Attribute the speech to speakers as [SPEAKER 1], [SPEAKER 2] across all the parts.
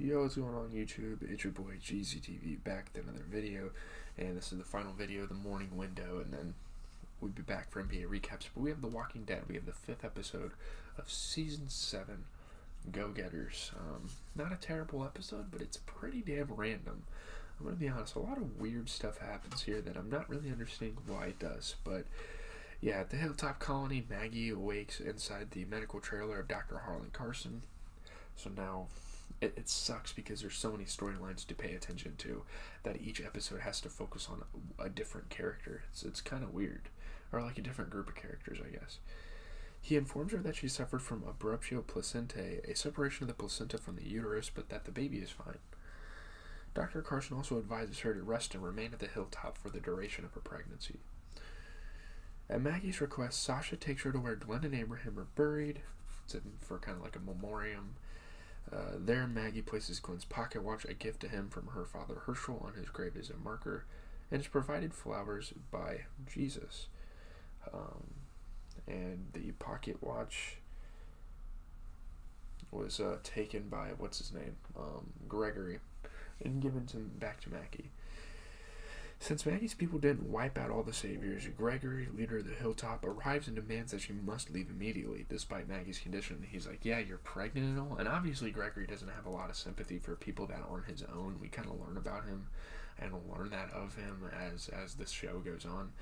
[SPEAKER 1] Yo, what's going on YouTube? It's your boy GZTV back with another video, and this is the final video of the morning window, and then we'll be back for NBA recaps. But we have The Walking Dead. We have the 5th episode of Season 7, Go-Getters. Not a terrible episode, but it's pretty damn random. I'm going to be honest, a lot of weird stuff happens here that I'm not really understanding why it does, but yeah, at the Hilltop Colony, Maggie awakes inside the medical trailer of Dr. Harlan Carson. So now it sucks because there's so many storylines to pay attention to that each episode has to focus on a different character. It's kind of weird. Or like a different group of characters, I guess. He informs her that she suffered from abruptio placentae, a separation of the placenta from the uterus, but that the baby is fine. Dr. Carson also advises her to rest and remain at the hilltop for the duration of her pregnancy. At Maggie's request, Sasha takes her to where Glenn and Abraham are buried, for kind of like a memoriam. There, Maggie places Glenn's pocket watch, a gift to him from her father Herschel, on his grave as a marker, and is provided flowers by Jesus. And the pocket watch was taken by, what's his name, Gregory, and given back to Maggie. Since Maggie's people didn't wipe out all the saviors, Gregory, leader of the hilltop, arrives and demands that she must leave immediately, despite Maggie's condition. He's like, yeah, you're pregnant and all. And obviously Gregory doesn't have a lot of sympathy for people that aren't his own. We kind of learn about him and learn that of him as this show goes on.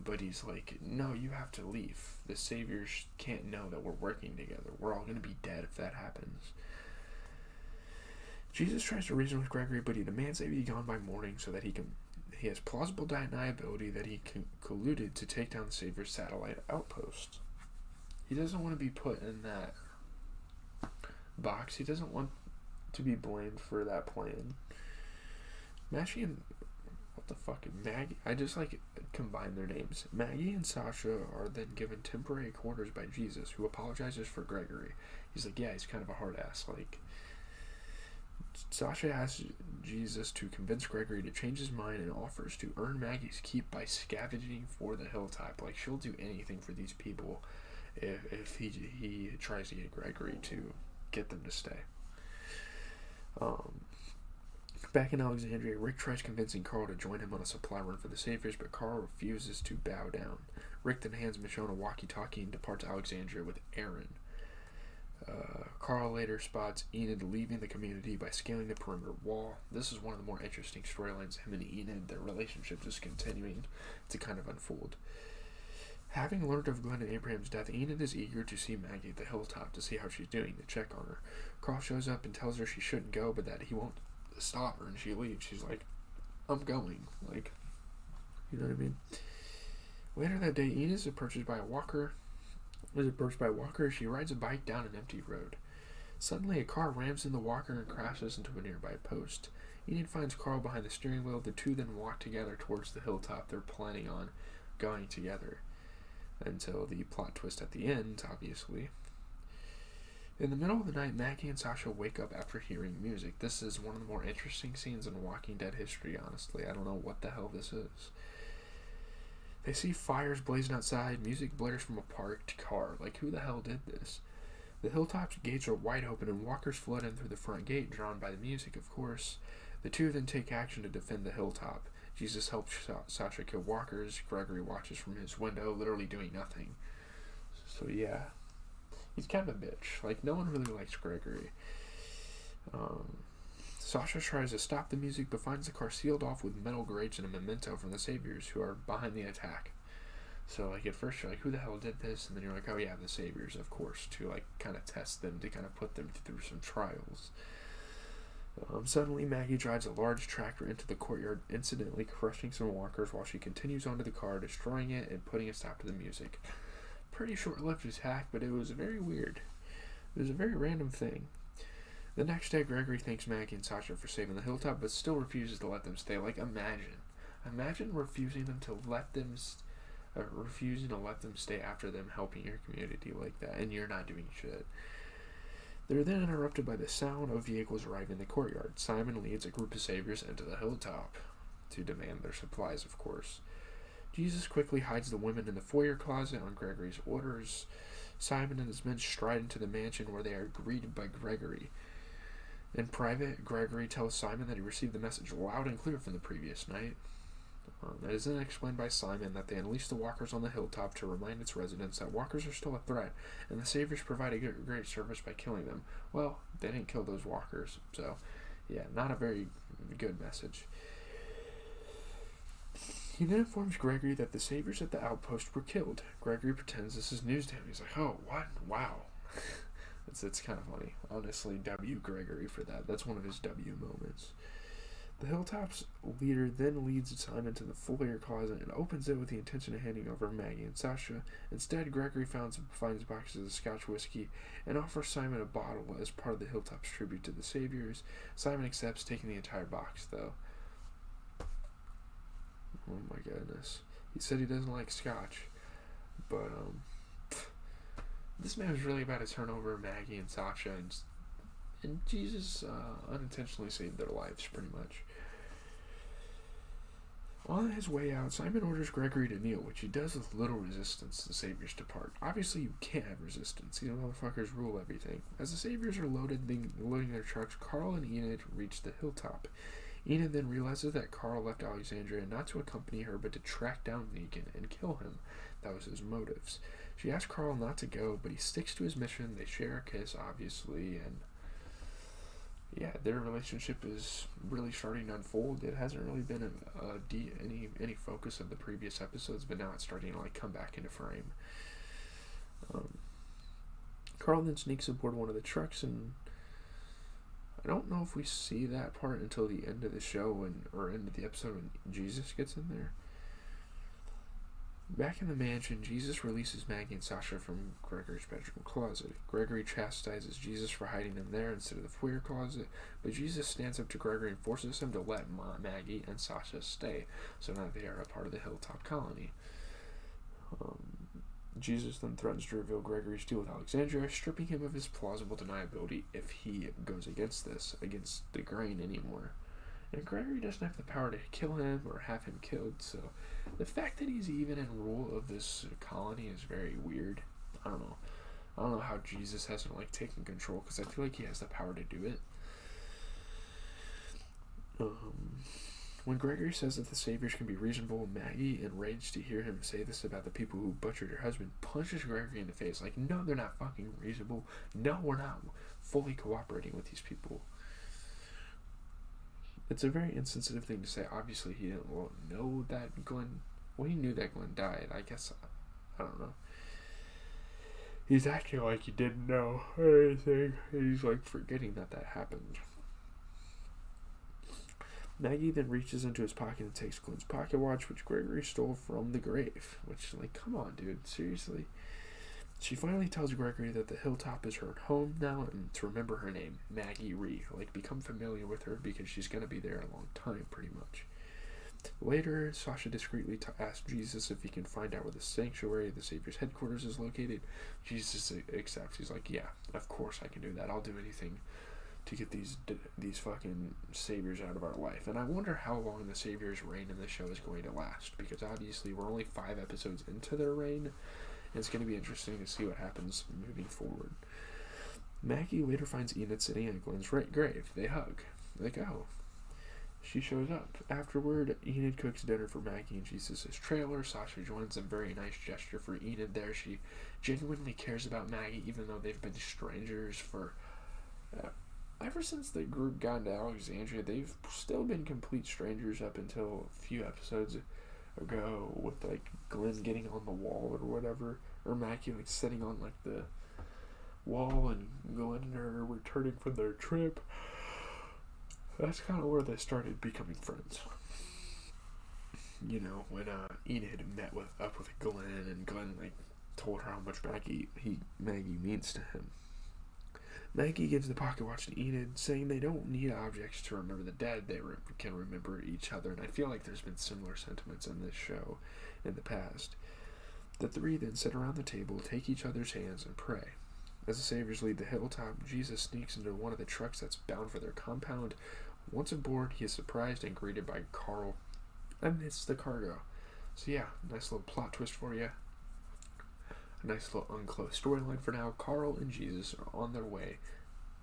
[SPEAKER 1] But he's like, no, you have to leave. The saviors can't know that we're working together. We're all going to be dead if that happens. Jesus tries to reason with Gregory, but he demands they be gone by morning so that he has plausible deniability that he colluded to take down the Savior's satellite outpost. He doesn't want to be put in that box. He doesn't want to be blamed for that plan. Maggie and Maggie? I just combine their names. Maggie and Sasha are then given temporary quarters by Jesus, who apologizes for Gregory. He's like, yeah, he's kind of a hard ass. Sasha asks Jesus to convince Gregory to change his mind and offers to earn Maggie's keep by scavenging for the hilltop. She'll do anything for these people if he tries to get Gregory to get them to stay. Back in Alexandria, Rick tries convincing Carl to join him on a supply run for the Saviors, but Carl refuses to bow down. Rick then hands Michonne a walkie-talkie and departs Alexandria with Aaron. Carl later spots Enid leaving the community by scaling the perimeter wall. This is one of the more interesting storylines. Him and Enid, their relationship is continuing to kind of unfold. Having learned of Glenn and Abraham's death, Enid is eager to see Maggie at the hilltop to see how she's doing, to check on her. Carl shows up and tells her she shouldn't go, but that he won't stop her, and she leaves. She's like, I'm going. You know what I mean? Later that day, Enid is approached by a walker. She rides a bike down an empty road. Suddenly, a car rams in the walker and crashes into a nearby post. Enid finds Carl behind the steering wheel. The two then walk together towards the hilltop they're planning on going together. Until the plot twist at the end, obviously. In the middle of the night, Maggie and Sasha wake up after hearing music. This is one of the more interesting scenes in Walking Dead history, honestly. I don't know what the hell this is. They see fires blazing outside, music blares from a parked car. Who the hell did this? The hilltop's gates are wide open and walkers flood in through the front gate, drawn by the music, of course. The two then take action to defend the hilltop. Jesus helps Sasha kill walkers. Gregory watches from his window, literally doing nothing. So yeah, he's kind of a bitch. No one really likes Gregory. Sasha tries to stop the music, but finds the car sealed off with metal grates and a memento from the Saviors, who are behind the attack. So, at first you're like, who the hell did this? And then you're like, oh yeah, the Saviors, of course, to, kind of test them, to kind of put them through some trials. Suddenly, Maggie drives a large tractor into the courtyard, incidentally crushing some walkers while she continues onto the car, destroying it and putting a stop to the music. Pretty short-lived attack, but it was very weird. It was a very random thing. The next day, Gregory thanks Maggie and Sasha for saving the hilltop, but still refuses to let them stay. Imagine refusing to let them stay after them helping your community like that, and you're not doing shit. They're then interrupted by the sound of vehicles arriving in the courtyard. Simon leads a group of saviors into the hilltop to demand their supplies, of course. Jesus quickly hides the women in the foyer closet on Gregory's orders. Simon and his men stride into the mansion where they are greeted by Gregory. In private, Gregory tells Simon that he received the message loud and clear from the previous night. It is then explained by Simon that they unleashed the walkers on the hilltop to remind its residents that walkers are still a threat, and the Saviors provide a great service by killing them. Well, they didn't kill those walkers, so yeah, not a very good message. He then informs Gregory that the Saviors at the outpost were killed. Gregory pretends this is news to him. He's like, oh, what? Wow. It's kind of funny. Honestly, W. Gregory for that. That's one of his W moments. The Hilltop's leader then leads Simon to the foyer closet and opens it with the intention of handing over Maggie and Sasha. Instead, Gregory finds boxes of Scotch whiskey and offers Simon a bottle as part of the Hilltop's tribute to the Saviors. Simon accepts, taking the entire box, though. Oh my goodness. He said he doesn't like Scotch, but, this man was really about to turn over Maggie and Sasha, and Jesus unintentionally saved their lives, pretty much. On his way out, Simon orders Gregory to kneel, which he does with little resistance. The Saviors depart. Obviously, you can't have resistance. These motherfuckers rule everything. As the Saviors are loading their trucks, Carl and Enid reach the hilltop. Enid then realizes that Carl left Alexandria not to accompany her, but to track down Negan and kill him. That was his motives. She asks Carl not to go, but he sticks to his mission. They share a kiss, obviously, and yeah, their relationship is really starting to unfold. It hasn't really been any focus of the previous episodes, but now it's starting to come back into frame. Carl then sneaks aboard one of the trucks, and I don't know if we see that part until the end of the show or end of the episode when Jesus gets in there. Back in the mansion, Jesus releases Maggie and Sasha from Gregory's bedroom closet. Gregory chastises Jesus for hiding them there instead of the foyer closet, but Jesus stands up to Gregory and forces him to let Maggie and Sasha stay, so now they are a part of the Hilltop colony. Jesus then threatens to reveal Gregory's deal with Alexandria, stripping him of his plausible deniability if he goes against the grain anymore. And Gregory doesn't have the power to kill him or have him killed, so the fact that he's even in rule of this colony is very weird. I don't know how Jesus hasn't taken control, because I feel like he has the power to do it. When Gregory says that the Saviors can be reasonable, Maggie, enraged to hear him say this about the people who butchered her husband, punches Gregory in the face. No, they're not fucking reasonable. No, we're not fully cooperating with these people. It's a very insensitive thing to say. Obviously, he didn't know that Glenn... Well, he knew that Glenn died. I guess... I don't know. He's acting like he didn't know or anything. He's, forgetting that happened. Maggie then reaches into his pocket and takes Glenn's pocket watch, which Gregory stole from the grave. Which, come on, dude. Seriously? She finally tells Gregory that the Hilltop is her home now, and to remember her name, Maggie Rhee. Become familiar with her, because she's going to be there a long time, pretty much. Later, Sasha discreetly asks Jesus if he can find out where the sanctuary of the Savior's headquarters is located. Jesus accepts. He's like, yeah, of course I can do that. I'll do anything to get these fucking Saviors out of our life. And I wonder how long the Savior's reign in the show is going to last, because obviously we're only 5 episodes into their reign. It's going to be interesting to see what happens moving forward. Maggie later finds Enid sitting at Glenn's grave. They hug. They go. She shows up. Afterward, Enid cooks dinner for Maggie and Jesus' trailer. Sasha joins them. Very nice gesture for Enid there. She genuinely cares about Maggie, even though they've been strangers for... ever since the group got into Alexandria, they've still been complete strangers up until a few episodes ago, with Glenn getting on the wall or whatever, or Maggie sitting on the wall and Glenn and her returning from their trip. That's kind of where they started becoming friends. When Enid met up with Glenn, and Glenn told her how much Maggie means to him. Maggie gives the pocket watch to Enid, saying they don't need objects to remember the dead, they can remember each other, and I feel like there's been similar sentiments in this show in the past. The three then sit around the table, take each other's hands, and pray. As the Saviors leave the hilltop, Jesus sneaks into one of the trucks that's bound for their compound. Once aboard, he is surprised and greeted by Carl amidst the cargo. So yeah, nice little plot twist for you. A nice little unclosed storyline for now. Carl and Jesus are on their way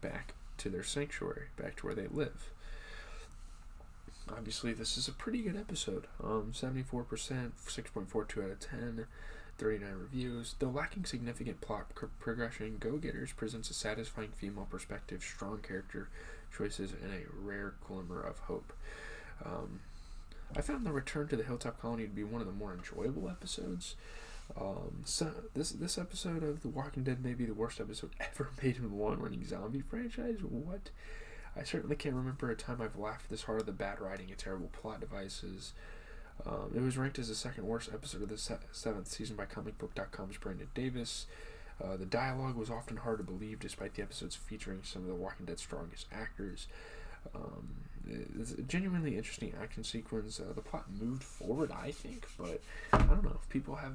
[SPEAKER 1] back to their sanctuary, back to where they live. Obviously, this is a pretty good episode. 74%, 6.42 out of 10, 39 reviews. Though lacking significant plot progression, Go-Getters presents a satisfying female perspective, strong character choices, and a rare glimmer of hope. I found the return to the Hilltop Colony to be one of the more enjoyable episodes. So this episode of The Walking Dead may be the worst episode ever made in one running zombie franchise. What? I certainly can't remember a time I've laughed this hard at the bad writing and terrible plot devices. It was ranked as the second worst episode of the seventh season by comicbook.com's Brandon Davis. The dialogue was often hard to believe despite the episodes featuring some of The Walking Dead's strongest actors. It's a genuinely interesting action sequence. The plot moved forward, I think, but I don't know if people have